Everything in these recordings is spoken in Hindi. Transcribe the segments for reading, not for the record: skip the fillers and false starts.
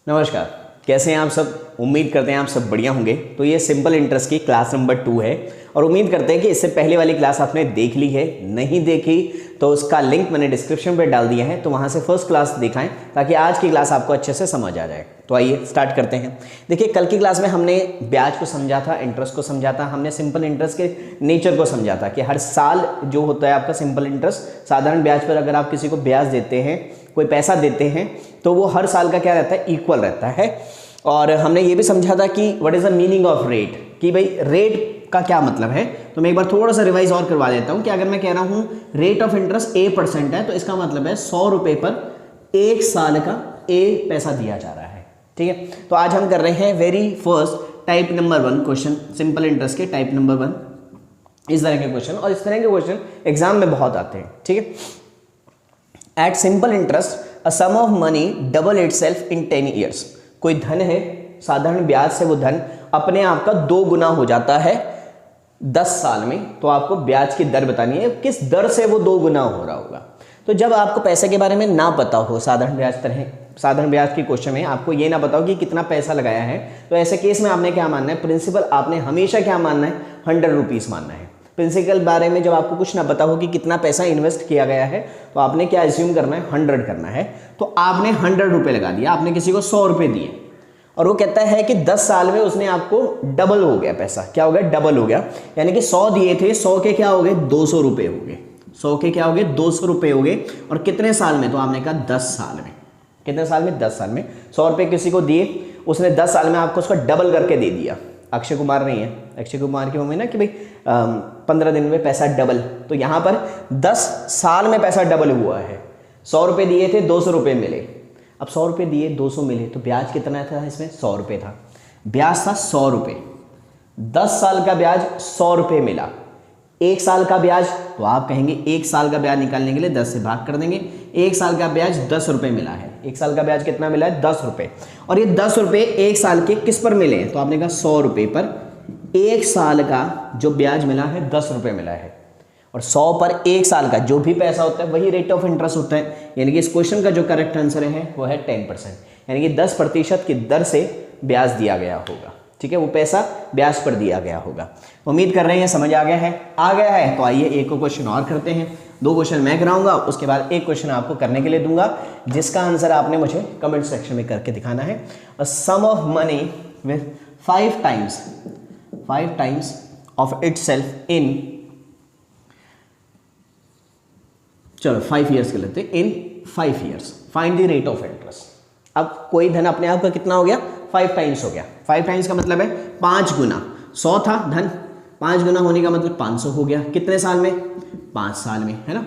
नमस्कार, कैसे हैं आप सब। उम्मीद करते हैं आप सब बढ़िया होंगे। तो ये सिंपल इंटरेस्ट की क्लास नंबर 2 है और उम्मीद करते हैं कि इससे पहले वाली क्लास आपने देख ली है। नहीं देखी तो उसका लिंक मैंने डिस्क्रिप्शन पे डाल दिया है, तो वहाँ से फर्स्ट क्लास दिखाएं ताकि आज की क्लास आपको अच्छे से समझ आ जाए। तो आइए स्टार्ट करते हैं। देखिए, कल की क्लास में हमने ब्याज को समझा था, इंटरेस्ट को समझा था, हमने सिंपल इंटरेस्ट के नेचर को समझा था कि हर साल जो होता है आपका सिंपल इंटरेस्ट, साधारण ब्याज पर अगर आप किसी को ब्याज देते हैं, कोई पैसा देते हैं, तो वो हर साल का क्या रहता है, इक्वल रहता है। और हमने ये भी समझा था कि what is the meaning of rate, कि भाई रेट का क्या मतलब है। तो मैं एक बार थोड़ा सा रिवाइज और करवा देता हूँ कि अगर मैं कह रहा हूँ रेट ऑफ इंटरेस्ट A% है, तो इसका मतलब है 100 रुपये पर एक साल का A पैसा दिया जा रहा है। ठीक है, तो आज हम कर रहे हैं very first type number 1 question, simple interest के टाइप नंबर 1। इस तरह के क्वेश्चन, और इस तरह के क्वेश्चन एग्जाम में बहुत आते हैं। ठीक है, at simple interest a sum of money double itself in 10 years. कोई धन है, साधारण ब्याज से वो धन अपने आप का 2 गुना हो जाता है 10 साल में। तो आपको ब्याज की दर बतानी है, किस दर से वो 2 गुना हो रहा होगा। तो जब आपको पैसे के बारे में ना पता हो, साधारण ब्याज की क्वेश्चन में आपको ये ना बताओ कि कितना पैसा लगाया है, तो ऐसे केस में आपने क्या मानना है, प्रिंसिपल आपने हमेशा क्या मानना है, 100 रुपीज़ मानना है। प्रिंसिपल बारे में जब आपको कुछ ना पता हो कि कितना पैसा इन्वेस्ट किया गया है, तो आपने क्या एज्यूम करना है, 100 करना है। तो आपने 100 रुपये लगा दिया, आपने किसी को 100 रुपये दिए, और वो कहता है कि 10 साल में उसने आपको डबल हो गया पैसा। क्या हो गया, डबल हो गया। यानी कि 100 दिए थे, 100 के क्या हो गए, 200 रुपये हो गए। 100 के क्या हो गए, 200 रुपये हो गए। और कितने साल में, तो आपने कहा 10 साल में। कितने साल में, 10 साल में। 100 रुपये किसी को दिए, उसने 10 साल में आपको उसका डबल करके दे दिया। अक्षय कुमार नहीं है, अक्षय कुमार की मम्मी ना कि भाई 15 दिन में पैसा डबल, तो यहाँ पर 10 साल में पैसा डबल हुआ है। 100 रुपये दिए थे, 200 रुपये मिले। अब 100 रुपये दिए, 200 मिले, तो ब्याज कितना था इसमें, 100 रुपये था। ब्याज था 100 रुपये। 10 साल का ब्याज 100 रुपये मिला। 1 साल का ब्याज, तो आप कहेंगे 1 साल का ब्याज निकालने के लिए 10 से भाग कर देंगे। 1 साल का ब्याज 10 रुपये मिला है। 1 साल का ब्याज कितना मिला है, 10 रुपये। और ये 10 रुपये 1 साल के किस पर मिले हैं, तो आपने कहा 100 रुपये पर 1 साल का जो ब्याज मिला है 10 रुपये मिला है। और 100 पर 1 साल का जो भी पैसा होता है वही रेट ऑफ इंटरेस्ट होता है। यानी कि इस क्वेश्चन का जो करेक्ट आंसर है वो है 10%, यानी कि 10% की दर से ब्याज दिया गया होगा। ठीक है, वो पैसा ब्याज पर दिया गया होगा। उम्मीद कर रहे हैं समझ आ गया है। तो आइए एक क्वेश्चन और करते हैं। 2 क्वेश्चन मैं कराऊंगा, उसके बाद एक क्वेश्चन आपको करने के लिए दूंगा, जिसका आंसर आपने मुझे कमेंट सेक्शन में करके दिखाना है। A sum of money with 5 times of itself in, चलो 5 ईयर्स के लेते हैं, in 5 years find the rate of interest. अब कोई धन अपने आप का कितना हो गया, 5 टाइम्स हो गया। 5 टाइम्स का मतलब है 5 गुना। 100 था धन, 5 गुना होने का मतलब 500 हो गया। कितने साल में, 5 साल में, है ना।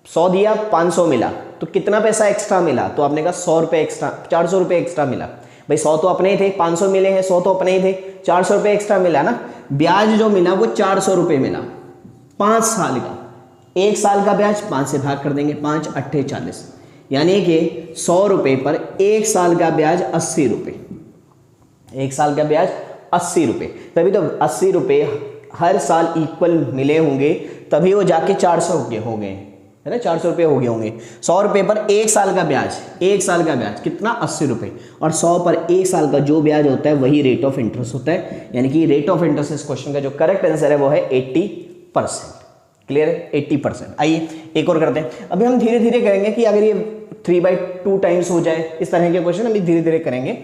100 दिया, 500 मिला, तो कितना पैसा एक्स्ट्रा मिला, तो आपने कहा 100 रुपये एक्स्ट्रा, 400 रुपये एक्स्ट्रा मिला। भाई 100 तो अपने ही थे, 500 मिले हैं, 100 तो अपने ही थे, 400 रुपये एक्स्ट्रा मिला ना। ब्याज जो मिला वो 400 रुपये मिला 5 साल का। 1 साल का ब्याज 5 से भाग कर देंगे, 5 8 40, यानी कि 100 रुपये पर 1 साल का ब्याज 80 रुपये। 1 साल का ब्याज 80 रुपये, तभी तो 80 रुपये हर साल इक्वल मिले होंगे, तभी वो जाके 400 के हो गए, है ना, 400 रुपये हो गए होंगे। 100 रुपये पर 1 साल का ब्याज, 1 साल का ब्याज कितना, 80 रुपये। और 100 पर 1 साल का जो ब्याज होता है वही रेट ऑफ इंटरेस्ट होता है। यानी कि रेट ऑफ इंटरेस्ट इस क्वेश्चन का जो करेक्ट आंसर है वो है 80%। क्लियर है, 80%। आइए एक और करते हैं। अभी हम धीरे धीरे करेंगे कि अगर ये 3/2 टाइम्स हो जाए, इस तरह के क्वेश्चन अभी धीरे धीरे करेंगे।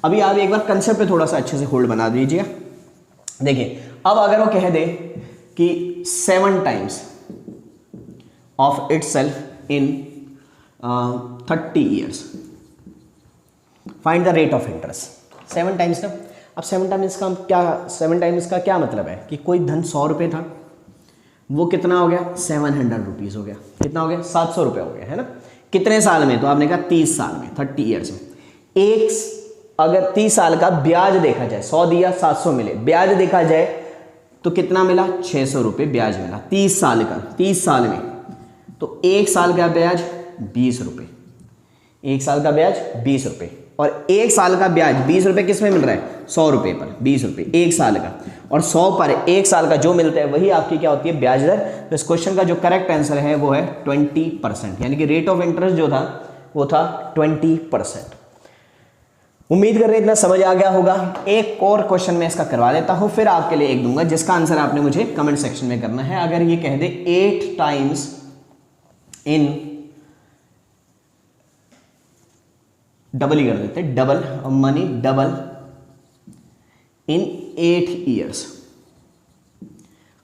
अभी आप एक बार कंसेप्ट पे थोड़ा सा अच्छे से होल्ड बना दीजिए। देखिए, अब अगर वो कह दे कि 7 times of itself in 30 years find the rate of interest. 7 times का, अब 7 टाइम्स का क्या मतलब है कि कोई धन 100 रुपये था, वो कितना हो गया, 700 रुपीज़ हो गया। कितना हो गया, 700 रुपये हो गया, है ना। कितने साल में, तो आपने कहा 30 साल में, 30 ईयर्स में। अगर 30 साल का ब्याज देखा जाए, 100 दिया, 700 मिले, ब्याज देखा जाए तो कितना मिला, 600 रुपये ब्याज मिला 30 साल का, 30 साल में। तो 1 साल का ब्याज 20 रुपये, 1 साल का ब्याज 20 रुपये। और 1 साल का ब्याज 20 रुपये किस में मिल रहा है, 100 रुपये पर 20 रुपये 1 साल का। और 100 पर 1 साल का जो मिलता है वही आपकी क्या होती है, ब्याज दर। तो इस क्वेश्चन का जो करेक्ट आंसर है वो है 20%, यानी कि रेट ऑफ इंटरेस्ट जो था वो था 20%। उम्मीद कर रहे इतना समझ आ गया होगा। एक और क्वेश्चन मैं इसका करवा देता हूं, फिर आपके लिए एक दूंगा जिसका आंसर आपने मुझे कमेंट सेक्शन में करना है। अगर ये कह दे 8 टाइम्स इन, डबल ही कर देते, double money, double in 8 years,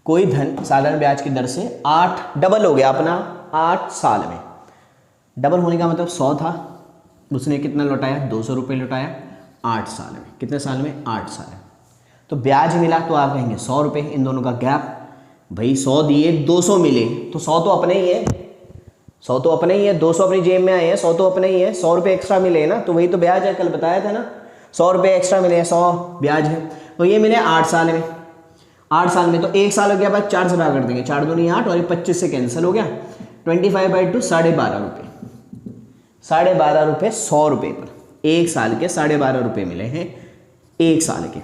कोई धन साधारण ब्याज की दर से 8 डबल हो गया अपना 8 साल में। डबल होने का मतलब 100 था, उसने कितना लौटाया, 200 रुपये लौटाया 8 साल में। कितने साल में, 8 साल में। तो ब्याज मिला तो आप कहेंगे 100 रुपये, इन दोनों का गैप, भाई 100 दिए 200 मिले तो 100 तो अपने ही है, 100 तो अपने ही है, 200 अपनी जेब में आए हैं, 100 तो अपने ही है, 100 रुपये एक्स्ट्रा मिले ना, तो वही तो ब्याज है, कल बताया था ना 100 रुपये एक्स्ट्रा मिले, 100 ब्याज है। तो ये मिले 8 साल में, 8 साल में तो 1 साल हो गया, बाद 4 से भाग कर देंगे, 4 दूनी 8 और ये 25 से कैंसिल हो गया, 25/2 12.5 रुपये, 12.5 रुपये 100 रुपये पर, 1 साल के 12.5 रुपये मिले हैं 1 साल के,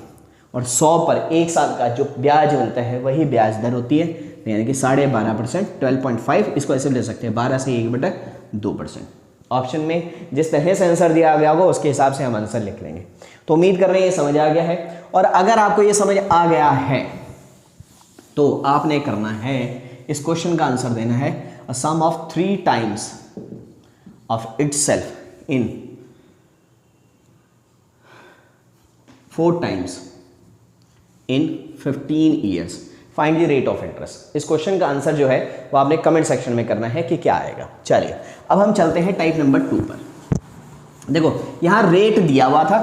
और 100 पर 1 साल का जो ब्याज मिलता है वही ब्याज दर होती है, यानी कि 12.5%, 12.5, इसको ऐसे ले सकते हैं 12 से 1/2%। ऑप्शन में जिस तरह से आंसर दिया गया होगा उसके हिसाब से हम आंसर लिख लेंगे। तो उम्मीद कर रहे हैं ये समझ आ गया है, और अगर आपको ये समझ आ गया है तो आपने करना है, इस क्वेश्चन का आंसर देना है a sum of 3 times of itself in 4 times in 15 years, find the rate of interest. इस क्वेश्चन का आंसर जो है वो आपने कमेंट सेक्शन में करना है कि क्या आएगा। चलिए अब हम चलते हैं टाइप नंबर 2 पर। देखो यहां रेट दिया हुआ था,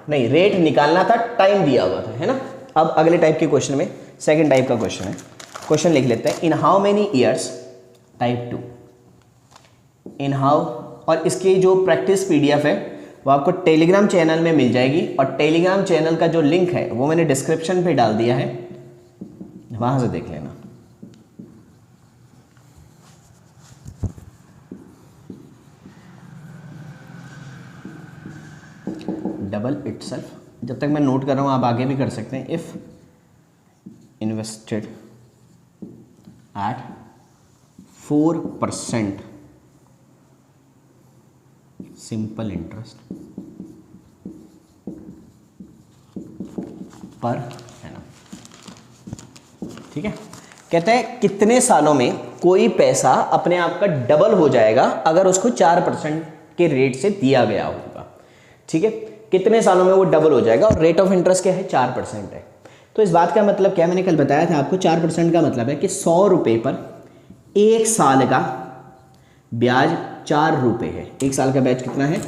नहीं रेट निकालना था, टाइम दिया हुआ था, है ना। अब अगले टाइप के क्वेश्चन में, सेकंड टाइप का क्वेश्चन है, क्वेश्चन लिख लेते हैं, इन how many years, type 2, in how, और इसकी जो प्रैक्टिस पीडीएफ है वो आपको टेलीग्राम चैनल में मिल जाएगी, और टेलीग्राम चैनल का जो लिंक है वो मैंने डिस्क्रिप्शन पे डाल दिया है, वहां से देख लेना। डबल इटसेल्फ, जब तक मैं नोट कर रहा हूं आप आगे भी कर सकते हैं। If invested at 4% simple interest per annum, ठीक है। कहते हैं कितने सालों में कोई पैसा अपने आप का डबल हो जाएगा अगर उसको 4% के रेट से दिया गया होगा, ठीक है। कितने सालों में वो डबल हो जाएगा, और रेट ऑफ इंटरेस्ट क्या है, 4% है। तो इस बात का मतलब क्या, मैंने कल बताया था आपको, 4% का मतलब है कि 100 रुपये पर 1 साल का ब्याज 4 रुपये है। 1 साल का ब्याज कितना है,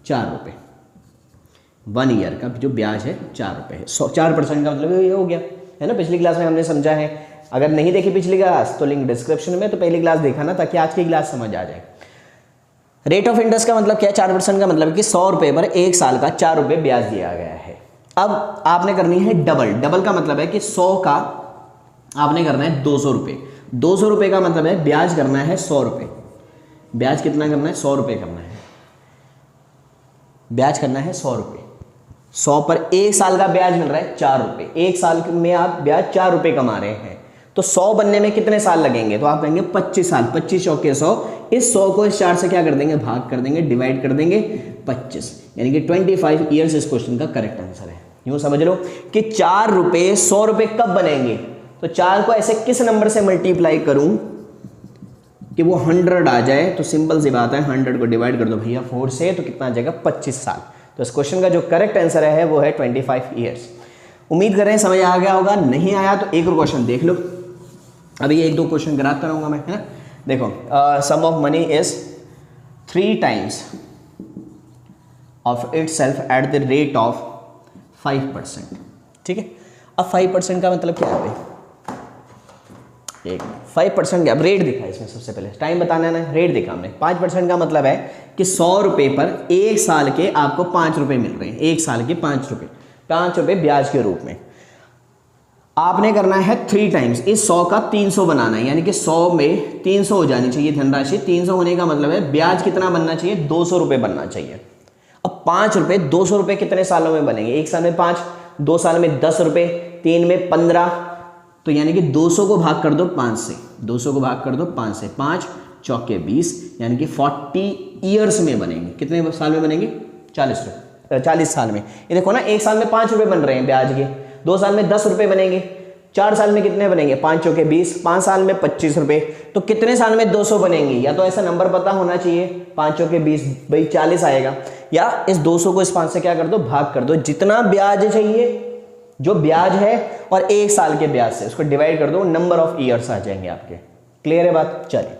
4 रुपये। 1 ईयर का जो ब्याज है 4 रुपये है। 4% का मतलब ये हो गया, है ना। पिछली क्लास में हमने समझा है, अगर नहीं देखी पिछली क्लास तो लिंक डिस्क्रिप्शन में, तो पहली क्लास देखा ना, ताकि आज की क्लास समझ आ जाए। रेट ऑफ इंटरेस्ट का मतलब क्या है, 4% का मतलब कि 100 रुपये पर 1 साल का 4 रुपये ब्याज दिया गया है। अब आपने करनी है डबल, डबल का मतलब है कि 100 का आपने करना है 200 रुपये, 200 रुपये का मतलब है ब्याज करना है 100 रुपये। ब्याज कितना करना है, 100 रुपये करना है, ब्याज करना है 100 रुपये। 100 पर 1 साल का ब्याज मिल रहा है 4 रुपये, 1 साल में आप ब्याज 4 रुपये कमा रहे हैं, तो 100 बनने में कितने साल लगेंगे, तो आप कहेंगे 25 साल। 25 चौके 100, इस 100 को इस 4 से क्या कर देंगे, भाग कर देंगे, डिवाइड कर देंगे 25, यानी कि 25 ईयर्स इस क्वेश्चन का करेक्ट आंसर है। यूं समझ लो कि 4 रुपये 100 रुपये कब बनेंगे, तो 4 को ऐसे किस नंबर से मल्टीप्लाई करूं कि वो 100 आ जाए, तो सिंपल सी बात है 100 को डिवाइड कर दो भैया 4 से, तो कितना आ जाएगा 25 साल। तो इस क्वेश्चन का जो करेक्ट आंसर है वो है 25 ईयर्स। उम्मीद कर रहे हैं समझ आ गया होगा, नहीं आया तो एक और क्वेश्चन देख लो, अभी 1-2 क्वेश्चन कराता रहूंगा मैं, है ना। देखो sum of money is 3 times of itself at the rate of 5%, ठीक है। अब 5% का मतलब क्या है, एक 5% अब रेट दिखा इसमें, सबसे पहले टाइम बताना है ना, रेट दिखा हमने। 5% का मतलब है कि 100 रुपये पर 1 साल के आपको 5 रुपये मिल रहे हैं, 1 साल के 5 रुपये, 5 रुपये ब्याज के रूप में। आपने करना है 3 टाइम्स, इस 100 का 300 बनाना है, यानी कि 100 में 300 हो जानी चाहिए धनराशि। 300 होने का मतलब है ब्याज कितना बनना चाहिए, 200 रुपये बनना चाहिए। अब 5 रुपये 200 रुपये कितने सालों में बनेंगे, 1 साल में 5, 2 साल में 10 रुपये, 3 में 15, तो यानी कि 200 को भाग कर दो 5 से, 200 को भाग कर दो 5 से, 5 चौके 20, यानी कि 40 ईयर्स में बनेंगे। कितने साल में बनेंगे, 40 रुपये। 40 साल में। ये देखो ना, 1 साल में 5 रुपये बन रहे हैं ब्याज के, 2 साल में 10 रुपये बनेंगे, 4 साल में कितने बनेंगे, 5 चौके 20, 5 साल में 25 रुपये, तो कितने साल में 200 बनेंगे। या तो ऐसा नंबर पता होना चाहिए, 5 चौके 20 भाई 40 आएगा, या इस 200 को इस 5 से क्या कर दो, भाग कर दो। जितना ब्याज चाहिए, जो ब्याज है और 1 साल के ब्याज से उसको डिवाइड कर दो, नंबर ऑफ ईयर्स आ जाएंगे आपके। क्लियर है बात? चलिए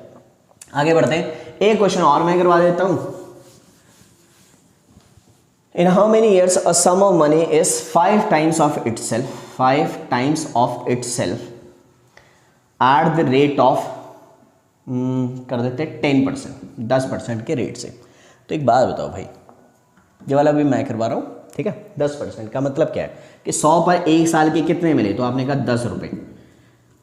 आगे बढ़ते हैं। एक क्वेश्चन और मैं करवा देता हूं। In how many years a sum of money is 5 times of itself, 5 times of itself at the rate of कर देते 10%, 10% के रेट से। तो एक बात बताओ भाई, ये वाला भी मैं करवा रहा हूँ, ठीक है। 10% का मतलब क्या है कि 100 पर 1 साल के कितने मिले, तो आपने कहा 10 रुपये।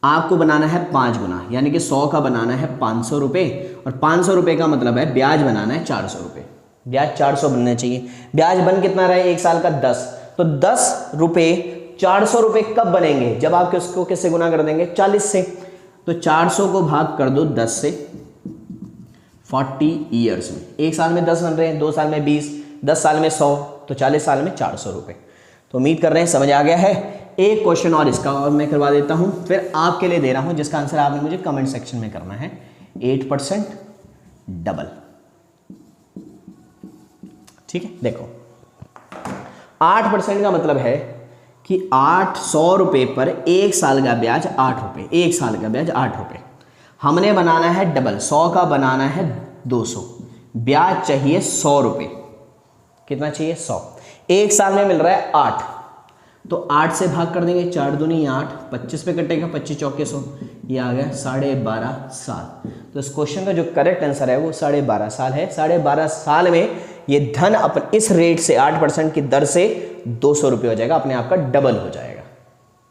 आपको बनाना है 5 गुना, यानी कि 100 का बनाना है 500 रुपये, और 500 रुपये का मतलब है ब्याज बनाना है 400 रुपये। ब्याज 400 बनना चाहिए। ब्याज बन कितना रहा है 1 साल का 10, तो 10 रुपये 400 रुपये कब बनेंगे, जब आप उसको किससे गुना कर देंगे, 40 से। तो 400 को भाग कर दो 10 से, 40 ईयर्स में। 1 साल में 10 बन रहे हैं, 2 साल में 20, 10 साल में 100, तो 40 साल में 400 रुपये। तो उम्मीद कर रहे हैं समझ आ गया है। एक क्वेश्चन और इसका और मैं करवा देता हूं, फिर आपके लिए दे रहा हूं, जिसका आंसर आपने मुझे कमेंट सेक्शन में करना है। 8% डबल, ठीक है। देखो 8% का मतलब है कि 800 रुपये पर 1 साल का ब्याज 8 रुपये, 1 साल का ब्याज 8 रुपये। हमने बनाना है डबल, 100 का बनाना है 200, ब्याज चाहिए 100 रुपये। कितना चाहिए, 100। 1 साल में मिल रहा है 8, तो 8 से भाग कर देंगे, 4 दूनी 8, 25 पे कटेगा, 25 चौके 100, ये आ गया 12.5 साल। तो इस क्वेश्चन का जो करेक्ट आंसर है वो 12.5 साल है। 12.5 साल में ये धन अपन इस रेट से 8% की दर से 200 रुपये हो जाएगा, अपने आप का डबल हो जाएगा।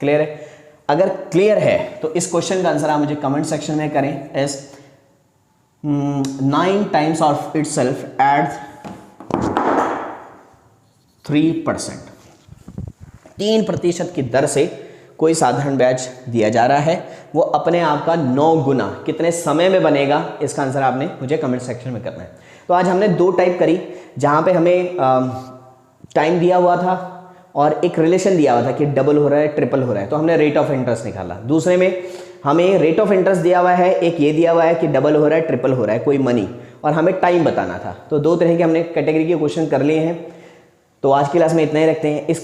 क्लियर है? अगर क्लियर है तो इस क्वेश्चन का आंसर आप मुझे कमेंट सेक्शन में करें। S 9 times of itself eight 3%, 3% की दर से कोई साधारण ब्याज दिया जा रहा है, वो अपने आप का 9 गुना कितने समय में बनेगा, इसका आंसर आपने मुझे कमेंट सेक्शन में करना है। तो आज हमने 2 टाइप करी, जहाँ पे हमें टाइम दिया हुआ था और एक रिलेशन दिया हुआ था कि डबल हो रहा है, ट्रिपल हो रहा है, तो हमने रेट ऑफ इंटरेस्ट निकाला। दूसरे में हमें रेट ऑफ इंटरेस्ट दिया हुआ है, एक ये दिया हुआ है कि डबल हो रहा है, ट्रिपल हो रहा है, कोई मनी, और हमें टाइम बताना था। तो 2 तरह के हमने कैटेगरी के क्वेश्चन कर लिए हैं। तो आज की क्लास में इतना ही रखते हैं। इस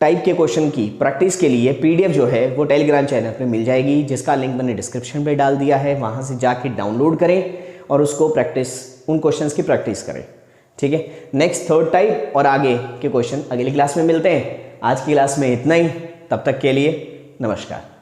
टाइप के क्वेश्चन की प्रैक्टिस के लिए पीडीएफ जो है वो टेलीग्राम चैनल पे मिल जाएगी, जिसका लिंक मैंने डिस्क्रिप्शन पे डाल दिया है। वहाँ से जाके डाउनलोड करें और उसको प्रैक्टिस, उन क्वेश्चंस की प्रैक्टिस करें, ठीक है। नेक्स्ट 3rd टाइप और आगे के क्वेश्चन अगली क्लास में मिलते हैं। आज की क्लास में इतना ही, तब तक के लिए नमस्कार।